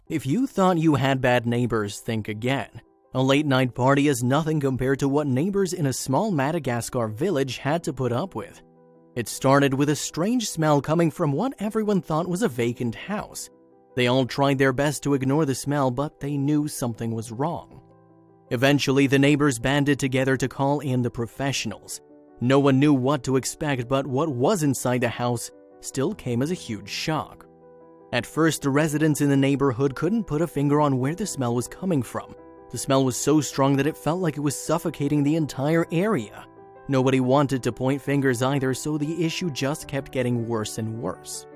If you thought you had bad neighbors, think again. A late-night party is nothing compared to what neighbors in a small Madagascar village had to put up with. It started with a strange smell coming from what everyone thought was a vacant house. They all tried their best to ignore the smell, but they knew something was wrong. Eventually, the neighbors banded together to call in the professionals. No one knew what to expect, but what was inside the house still came as a huge shock. At first, the residents in the neighborhood couldn't put a finger on where the smell was coming from. The smell was so strong that it felt like it was suffocating the entire area. Nobody wanted to point fingers either, so the issue just kept getting worse and worse.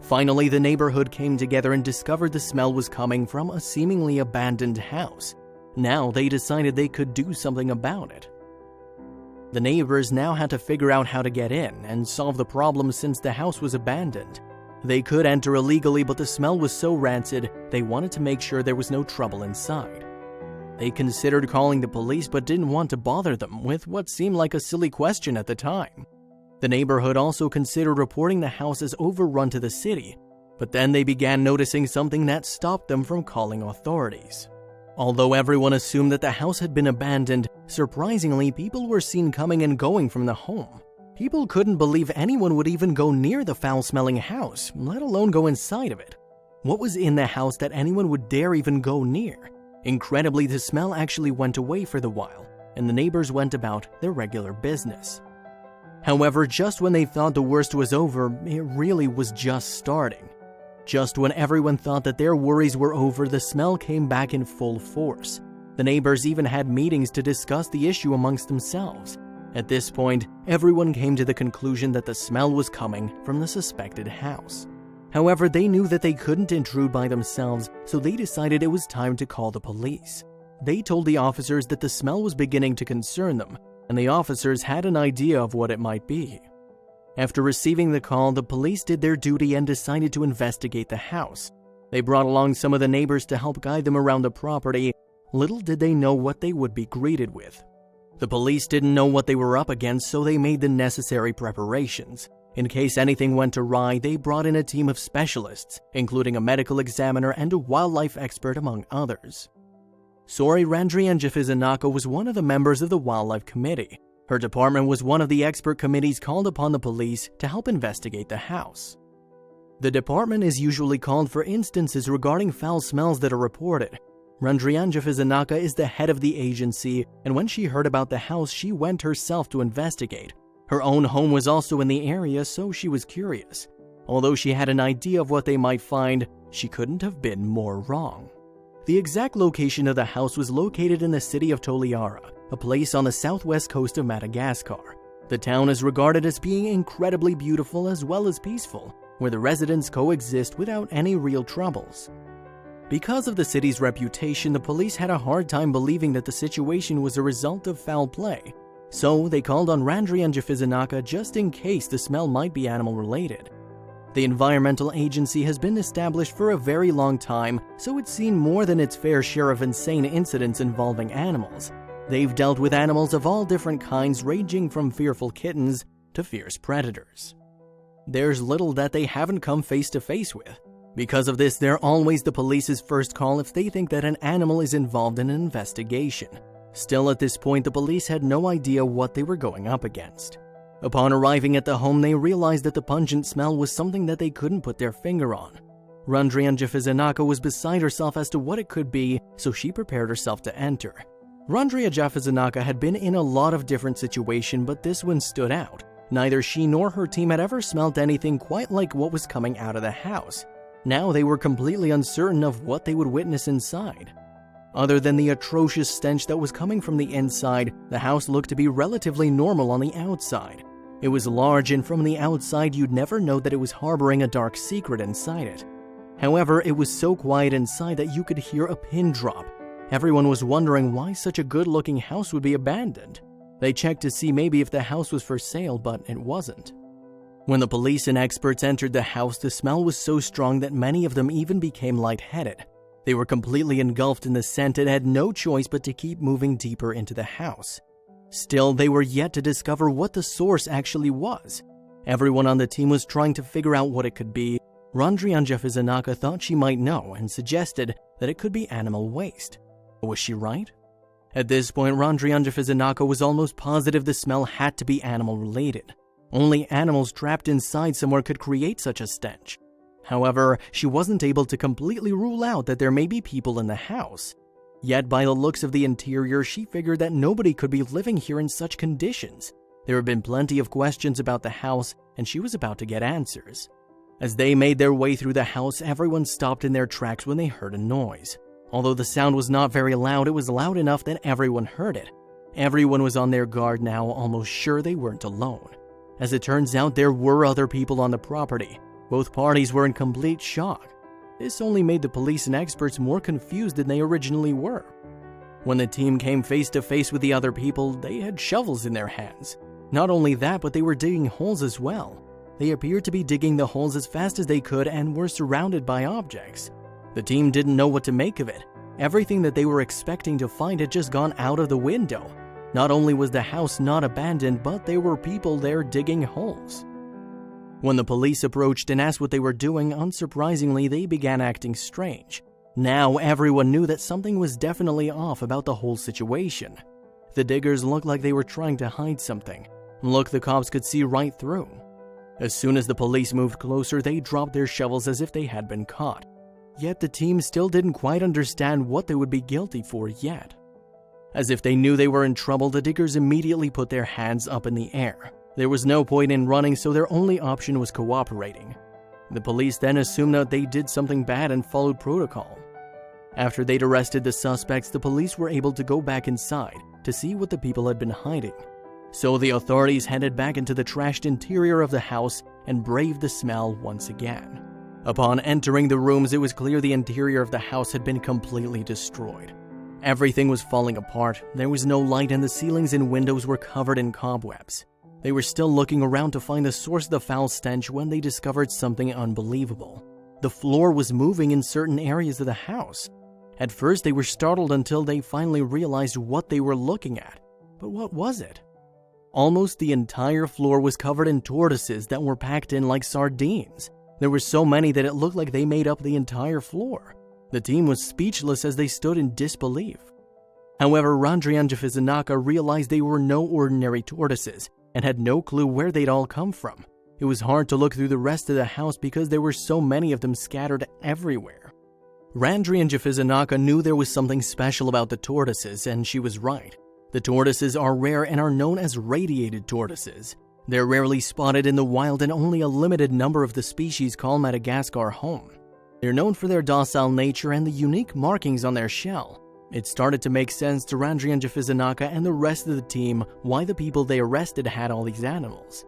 Finally, the neighborhood came together and discovered the smell was coming from a seemingly abandoned house. Now they decided they could do something about it. The neighbors now had to figure out how to get in and solve the problem since the house was abandoned. They could enter illegally, but the smell was so rancid, they wanted to make sure there was no trouble inside. They considered calling the police but didn't want to bother them with what seemed like a silly question at the time. The neighborhood also considered reporting the house as overrun to the city, but then they began noticing something that stopped them from calling authorities. Although everyone assumed that the house had been abandoned, surprisingly, people were seen coming and going from the home. People couldn't believe anyone would even go near the foul-smelling house, let alone go inside of it. What was in the house that anyone would dare even go near? Incredibly, the smell actually went away for the while, and the neighbors went about their regular business. However, just when they thought the worst was over, it really was just starting. Just when everyone thought that their worries were over, the smell came back in full force. The neighbors even had meetings to discuss the issue amongst themselves. At this point, everyone came to the conclusion that the smell was coming from the suspected house. However, they knew that they couldn't intrude by themselves, so they decided it was time to call the police. They told the officers that the smell was beginning to concern them, and the officers had an idea of what it might be. After receiving the call, the police did their duty and decided to investigate the house. They brought along some of the neighbors to help guide them around the property. Little did they know what they would be greeted with. The police didn't know what they were up against, so they made the necessary preparations. In case anything went awry, they brought in a team of specialists, including a medical examiner and a wildlife expert among others. Sori Randrianjafizanaka was one of the members of the wildlife committee. Her department was one of the expert committees called upon the police to help investigate the house. The department is usually called for instances regarding foul smells that are reported. Randrianjafizanaka is the head of the agency, and when she heard about the house, she went herself to investigate. Her own home was also in the area, so she was curious. Although she had an idea of what they might find, she couldn't have been more wrong. The exact location of the house was located in the city of Toliara, a place on the southwest coast of Madagascar. The town is regarded as being incredibly beautiful as well as peaceful, where the residents coexist without any real troubles. Because of the city's reputation, the police had a hard time believing that the situation was a result of foul play. So they called on Randrianjafizanaka just in case the smell might be animal-related. The environmental agency has been established for a very long time, so it's seen more than its fair share of insane incidents involving animals. They've dealt with animals of all different kinds, ranging from fearful kittens to fierce predators. There's little that they haven't come face to face with. Because of this, they're always the police's first call if they think that an animal is involved in an investigation. Still, at this point, the police had no idea what they were going up against. Upon arriving at the home, they realized that the pungent smell was something that they couldn't put their finger on. Randrianjafizanaka was beside herself as to what it could be, so she prepared herself to enter. Randrianjafizanaka had been in a lot of different situations, but this one stood out. Neither she nor her team had ever smelled anything quite like what was coming out of the house. Now they were completely uncertain of what they would witness inside. Other than the atrocious stench that was coming from the inside, the house looked to be relatively normal on the outside. It was large, and from the outside you'd never know that it was harboring a dark secret inside it. However, it was so quiet inside that you could hear a pin drop. Everyone was wondering why such a good-looking house would be abandoned. They checked to see maybe if the house was for sale, but it wasn't. When the police and experts entered the house, the smell was so strong that many of them even became lightheaded. They were completely engulfed in the scent and had no choice but to keep moving deeper into the house. Still, they were yet to discover what the source actually was. Everyone on the team was trying to figure out what it could be, Randrianja Fizanaka thought she might know and suggested that it could be animal waste. Was she right? At this point, Randrianja Fizanaka was almost positive the smell had to be animal-related. Only animals trapped inside somewhere could create such a stench. However, she wasn't able to completely rule out that there may be people in the house. Yet, by the looks of the interior, she figured that nobody could be living here in such conditions. There had been plenty of questions about the house, and she was about to get answers. As they made their way through the house, everyone stopped in their tracks when they heard a noise. Although the sound was not very loud, it was loud enough that everyone heard it. Everyone was on their guard now, almost sure they weren't alone. As it turns out, there were other people on the property. Both parties were in complete shock. This only made the police and experts more confused than they originally were. When the team came face to face with the other people, they had shovels in their hands. Not only that, but they were digging holes as well. They appeared to be digging the holes as fast as they could and were surrounded by objects. The team didn't know what to make of it. Everything that they were expecting to find had just gone out of the window. Not only was the house not abandoned, but there were people there digging holes. When the police approached and asked what they were doing, unsurprisingly, they began acting strange. Now everyone knew that something was definitely off about the whole situation. The diggers looked like they were trying to hide something. Look, the cops could see right through. As soon as the police moved closer, they dropped their shovels as if they had been caught. Yet the team still didn't quite understand what they would be guilty for yet. As if they knew they were in trouble, the diggers immediately put their hands up in the air. There was no point in running, so their only option was cooperating. The police then assumed that they did something bad and followed protocol. After they'd arrested the suspects, the police were able to go back inside to see what the people had been hiding. So the authorities headed back into the trashed interior of the house and braved the smell once again. Upon entering the rooms, it was clear the interior of the house had been completely destroyed. Everything was falling apart, there was no light, and the ceilings and windows were covered in cobwebs. They were still looking around to find the source of the foul stench when they discovered something unbelievable. The floor was moving in certain areas of the house. At first, they were startled until they finally realized what they were looking at. But what was it? Almost the entire floor was covered in tortoises that were packed in like sardines. There were so many that it looked like they made up the entire floor. The team was speechless as they stood in disbelief. However, Randrianja Fizanaka realized they were no ordinary tortoises and had no clue where they'd all come from. It was hard to look through the rest of the house because there were so many of them scattered everywhere. Randrianja Fizanaka knew there was something special about the tortoises, and she was right. The tortoises are rare and are known as radiated tortoises. They're rarely spotted in the wild, and only a limited number of the species call Madagascar home. They're known for their docile nature and the unique markings on their shell. It started to make sense to Randrianja Fizanaka and the rest of the team why the people they arrested had all these animals.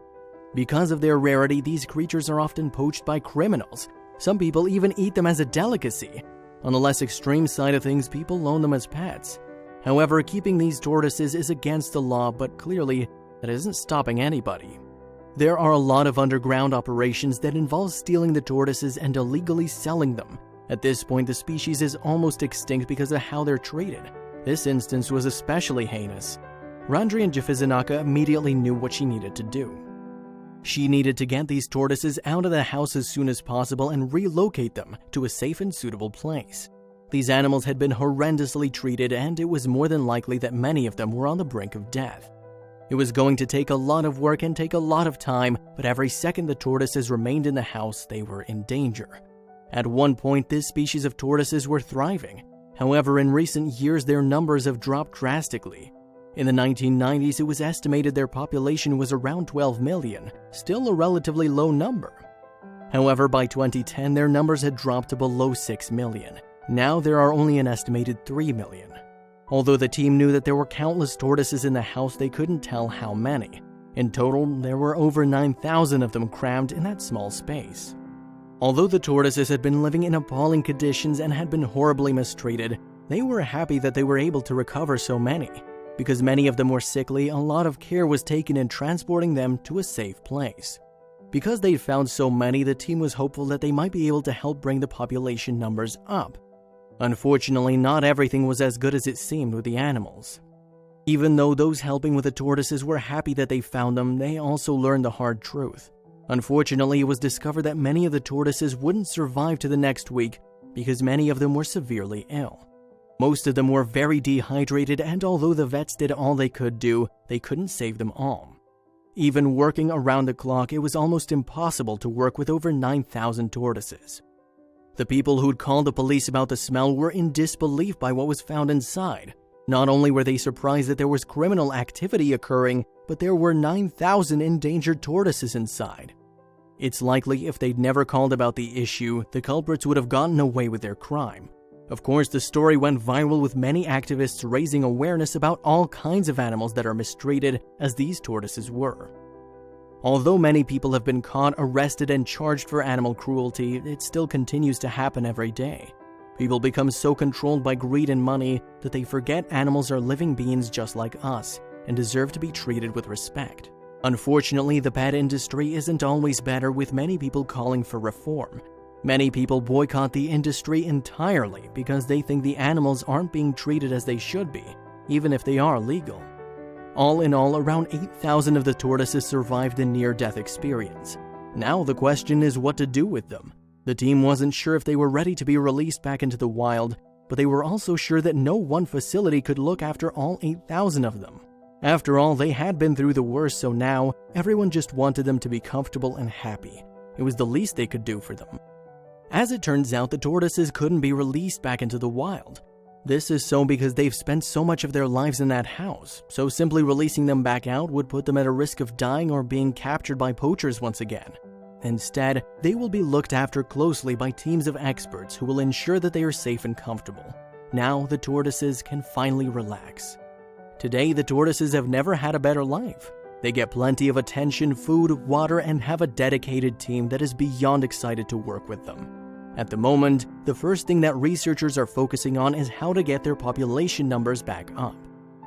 Because of their rarity, these creatures are often poached by criminals. Some people even eat them as a delicacy. On the less extreme side of things, people loan them as pets. However, keeping these tortoises is against the law, but clearly, that isn't stopping anybody. There are a lot of underground operations that involve stealing the tortoises and illegally selling them. At this point, the species is almost extinct because of how they're treated. This instance was especially heinous. Randrianja Fizanaka immediately knew what she needed to do. She needed to get these tortoises out of the house as soon as possible and relocate them to a safe and suitable place. These animals had been horrendously treated, and it was more than likely that many of them were on the brink of death. It was going to take a lot of work and take a lot of time, but every second the tortoises remained in the house, they were in danger. At one point, this species of tortoises were thriving. However, in recent years, their numbers have dropped drastically. In the 1990s, it was estimated their population was around 12 million, still a relatively low number. However, by 2010, their numbers had dropped to below 6 million. Now there are only an estimated 3 million. Although the team knew that there were countless tortoises in the house, they couldn't tell how many. In total, there were over 9,000 of them crammed in that small space. Although the tortoises had been living in appalling conditions and had been horribly mistreated, they were happy that they were able to recover so many. Because many of them were sickly, a lot of care was taken in transporting them to a safe place. Because they'd found so many, the team was hopeful that they might be able to help bring the population numbers up. Unfortunately, not everything was as good as it seemed with the animals. Even though those helping with the tortoises were happy that they found them, they also learned the hard truth. Unfortunately, it was discovered that many of the tortoises wouldn't survive to the next week because many of them were severely ill. Most of them were very dehydrated, and although the vets did all they could do, they couldn't save them all. Even working around the clock, it was almost impossible to work with over 9,000 tortoises. The people who'd called the police about the smell were in disbelief by what was found inside. Not only were they surprised that there was criminal activity occurring, but there were 9,000 endangered tortoises inside. It's likely if they'd never called about the issue, the culprits would have gotten away with their crime. Of course, the story went viral, with many activists raising awareness about all kinds of animals that are mistreated, as these tortoises were. Although many people have been caught, arrested, and charged for animal cruelty, it still continues to happen every day. People become so controlled by greed and money that they forget animals are living beings just like us and deserve to be treated with respect. Unfortunately, the pet industry isn't always better, with many people calling for reform. Many people boycott the industry entirely because they think the animals aren't being treated as they should be, even if they are legal. All in all, around 8,000 of the tortoises survived a near-death experience. Now the question is what to do with them. The team wasn't sure if they were ready to be released back into the wild, but they were also sure that no one facility could look after all 8,000 of them. After all, they had been through the worst, so now everyone just wanted them to be comfortable and happy. It was the least they could do for them. As it turns out, the tortoises couldn't be released back into the wild. This is so because they've spent so much of their lives in that house, so simply releasing them back out would put them at a risk of dying or being captured by poachers once again. Instead, they will be looked after closely by teams of experts who will ensure that they are safe and comfortable. Now the tortoises can finally relax. Today, the tortoises have never had a better life. They get plenty of attention, food, water, and have a dedicated team that is beyond excited to work with them. At the moment, the first thing that researchers are focusing on is how to get their population numbers back up.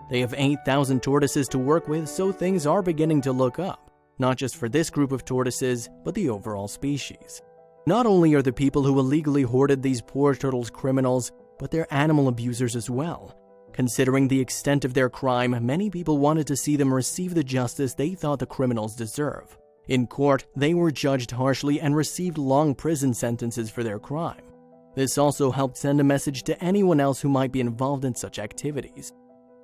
They have 8,000 tortoises to work with, so things are beginning to look up, not just for this group of tortoises, but the overall species. Not only are the people who illegally hoarded these poor turtles criminals, but they're animal abusers as well. Considering the extent of their crime, many people wanted to see them receive the justice they thought the criminals deserve. In court, they were judged harshly and received long prison sentences for their crime. This also helped send a message to anyone else who might be involved in such activities.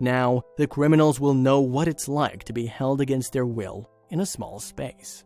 Now, the criminals will know what it's like to be held against their will in a small space.